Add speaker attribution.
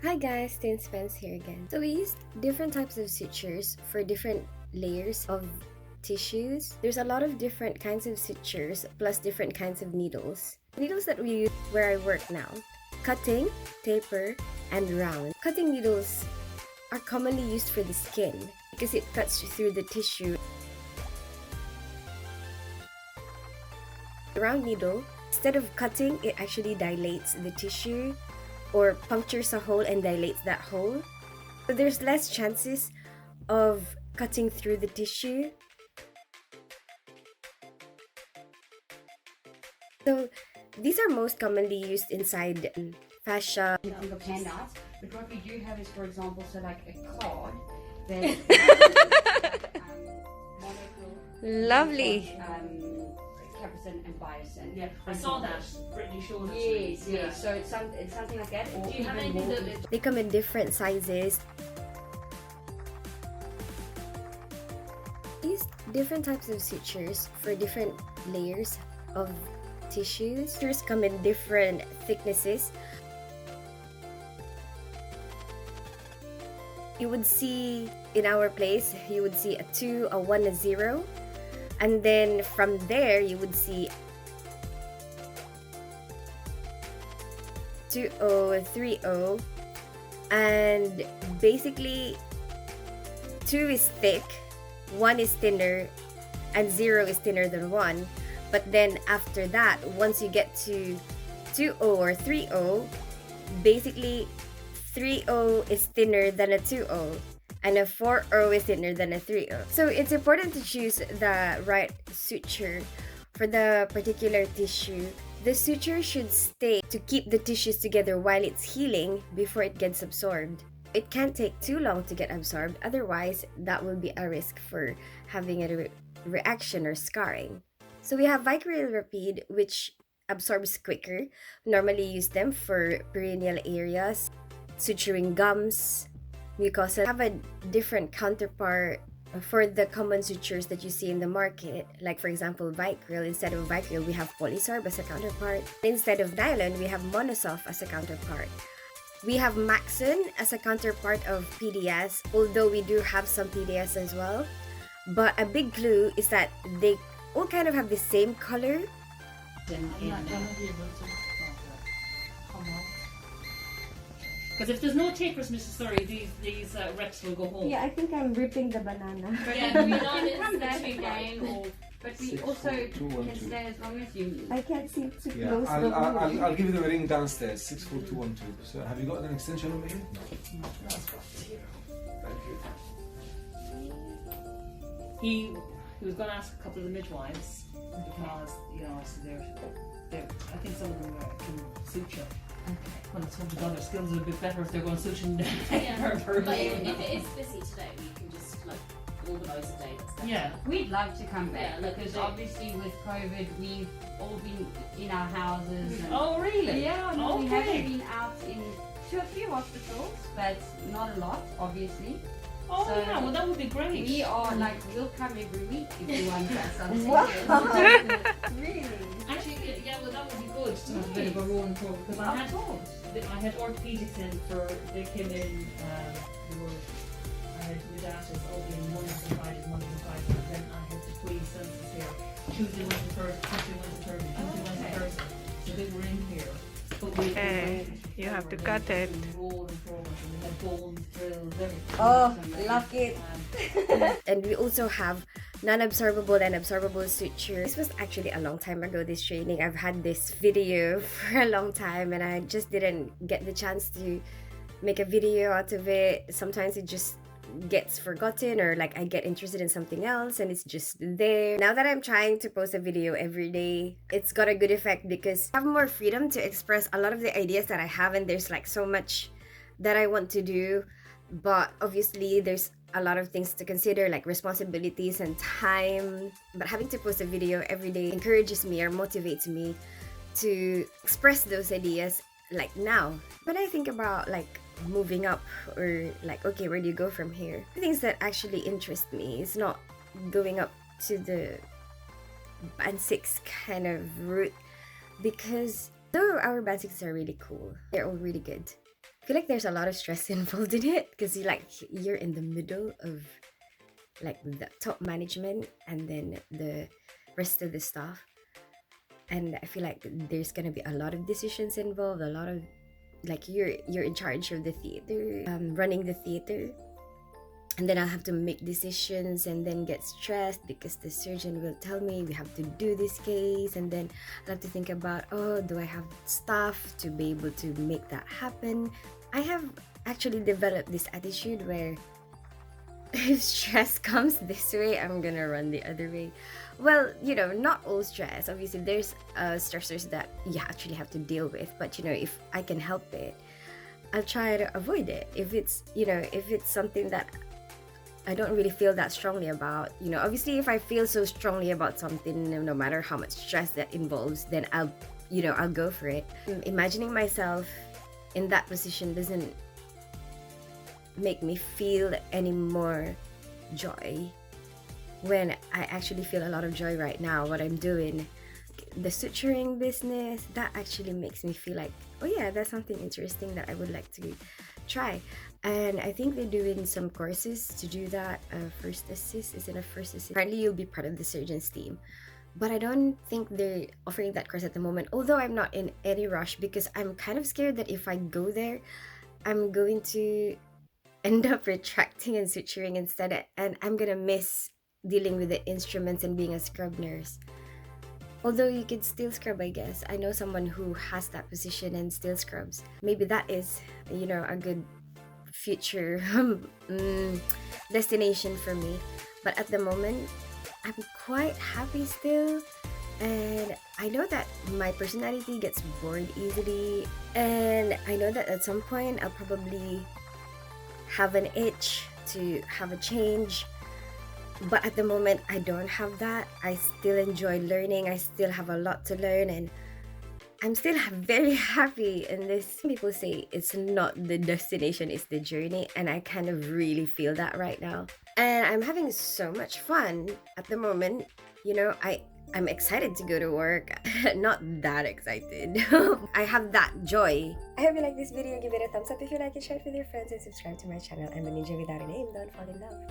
Speaker 1: Hi guys, Tin Spence here again. So we used different types of sutures for different layers of tissues. There's a lot of different kinds of sutures plus different kinds of needles. Needles that we use where I work now: cutting, taper, and round. Cutting needles are commonly used for the skin because it cuts through the tissue. The round needle, instead of cutting, it actually dilates the tissue or punctures a hole and dilates that hole. So there's less chances of cutting through the tissue. So these are most commonly used inside fascia.
Speaker 2: Think of handouts, but what we do have is, for example, so like a card that
Speaker 1: Lovely.
Speaker 2: capucin and biosin.
Speaker 3: Yeah, I saw that. Brittany showed us.
Speaker 2: Yes, yes. So it's something like that. Or
Speaker 3: Do you have
Speaker 2: even
Speaker 3: anything
Speaker 2: more.
Speaker 3: that
Speaker 1: They come in different sizes. These different types of sutures for different layers of tissues. Sutures come in different thicknesses. You would see in our place, you would see a 2, a 1, a 0. And then from there, you would see 2-0, 3-0. And basically, 2 is thick, 1 is thinner, and 0 is thinner than 1. But then after that, once you get to 2-0 or 3-0, basically 3-0 is thinner than a 2-0. And a 4-0 is thinner than a 3-0. So it's important to choose the right suture for the particular tissue. The suture should stay to keep the tissues together while it's healing before it gets absorbed. It can't take too long to get absorbed, otherwise that will be a risk for having a reaction or scarring. So we have Vicryl Rapide, which absorbs quicker. Normally use them for perineal areas, suturing gums, mucosa. Have a different counterpart for the common sutures that you see in the market. Like for example, Vicryl. Instead of Vicryl, we have Polysorb as a counterpart. Instead of nylon, we have Monosoft as a counterpart. We have Maxon as a counterpart of PDS, although we do have some PDS as well. But a big clue is that they all kind of have the same color.
Speaker 3: I'm not gonna be able to come out. Because if there's no tapers, Mrs. Surrey, these reps will go home.
Speaker 1: Yeah, I think I'm ripping the banana.
Speaker 3: Yeah, we
Speaker 2: can
Speaker 3: don't
Speaker 2: come back
Speaker 3: tree
Speaker 2: again.
Speaker 3: bark.
Speaker 2: But we
Speaker 4: 6,
Speaker 2: also
Speaker 4: 4, 2, 1,
Speaker 2: can
Speaker 4: 2.
Speaker 2: stay as long as you.
Speaker 1: I can't seem to
Speaker 4: Yeah,
Speaker 1: close the wound.
Speaker 4: I'll give you the ring downstairs. 6, 4, 2, 1, 2. So have you got an extension over here? No. That's fine. Thank you.
Speaker 3: He was going to ask a couple of the midwives because so they're I think some of them can suture. Well, it's hoping other skills are a bit better if they're going to suture.
Speaker 5: Yeah, but if it is busy today, we can just organise a day.
Speaker 3: Yeah.
Speaker 2: We'd love to come back
Speaker 5: Yeah,
Speaker 2: because
Speaker 5: they-
Speaker 2: obviously with COVID we've all been in our houses. And
Speaker 3: Oh, really?
Speaker 2: yeah, no, we haven't
Speaker 3: Okay.
Speaker 2: been out to a few hospitals, but not a lot, obviously.
Speaker 3: Oh,
Speaker 2: So,
Speaker 3: yeah. Well, that would be great.
Speaker 2: We are like, we'll come every week if you want us. I'm
Speaker 1: Wow.
Speaker 2: serious. Really?
Speaker 3: Actually, yeah, well, that would be good to have a bit of a rolling tour because I had orthopedics in for they came in. I had Redatas all in Mondays and Fridays, and then I had the 3 census here: Tuesday, Wednesday, Thursday, Tuesday, Wednesday, Thursday, Tuesday, Wednesday, Thursday. So they were in here. But we
Speaker 6: you have to cut it.
Speaker 3: Rolling forward, and we had bones, drills, everything.
Speaker 1: Oh, lock it.
Speaker 3: And
Speaker 1: And we also have non-absorbable and absorbable suture. This was actually a long time ago, this training. I've had this video for a long time and I just didn't get the chance to make a video out of it. Sometimes it just gets forgotten or like I get interested in something else and it's just there. Now that I'm trying to post a video every day, it's got a good effect because I have more freedom to express a lot of the ideas that I have, and there's like so much that I want to do, but obviously there's a lot of things to consider like responsibilities and time. But having to post a video every day encourages me or motivates me to express those ideas like now. But I think about like moving up or like, okay, where do you go from here? Things that actually interest me is not going up to the band 6 kind of route, because though our band 6s are really cool, they're all really good, I feel like there's a lot of stress involved in it because you're in the middle of like the top management and then the rest of the staff, and I feel like there's gonna be a lot of decisions involved, a lot of like you're in charge of the theater, running the theater, and then I'll have to make decisions and then get stressed because the surgeon will tell me we have to do this case, and then I'll have to think about, oh, do I have staff to be able to make that happen? I have actually developed this attitude where if stress comes this way, I'm gonna run the other way. Well, not all stress. Obviously, there's stressors that you actually have to deal with, but if I can help it, I'll try to avoid it. If it's something that I don't really feel that strongly about, obviously if I feel so strongly about something, no matter how much stress that involves, then I'll go for it. Imagining myself in that position doesn't make me feel any more joy when I actually feel a lot of joy right now. What I'm doing, the suturing business, that actually makes me feel like, oh yeah, that's something interesting that I would like to try. And I think they're doing some courses to do that. First assist, is it a first assist? Apparently you'll be part of the surgeon's team, but I don't think they're offering that course at the moment, although I'm not in any rush because I'm kind of scared that if I go there, I'm going to end up retracting and suturing instead, and I'm gonna miss dealing with the instruments and being a scrub nurse. Although you could still scrub, I guess. I know someone who has that position and still scrubs. Maybe that is, a good future destination for me. But at the moment, I'm quite happy still. And I know that my personality gets bored easily. And I know that at some point, I'll probably have an itch to have a change. But at the moment, I don't have that. I still enjoy learning. I still have a lot to learn, and I'm still very happy in this. People say it's not the destination, it's the journey, and I kind of really feel that right now. And I'm having so much fun at the moment. I'm excited to go to work. Not that excited. I have that joy. I hope you like this video. Give it a thumbs up if you like it, share it with your friends, and subscribe to my channel. I'm a ninja without a name. Don't fall in love.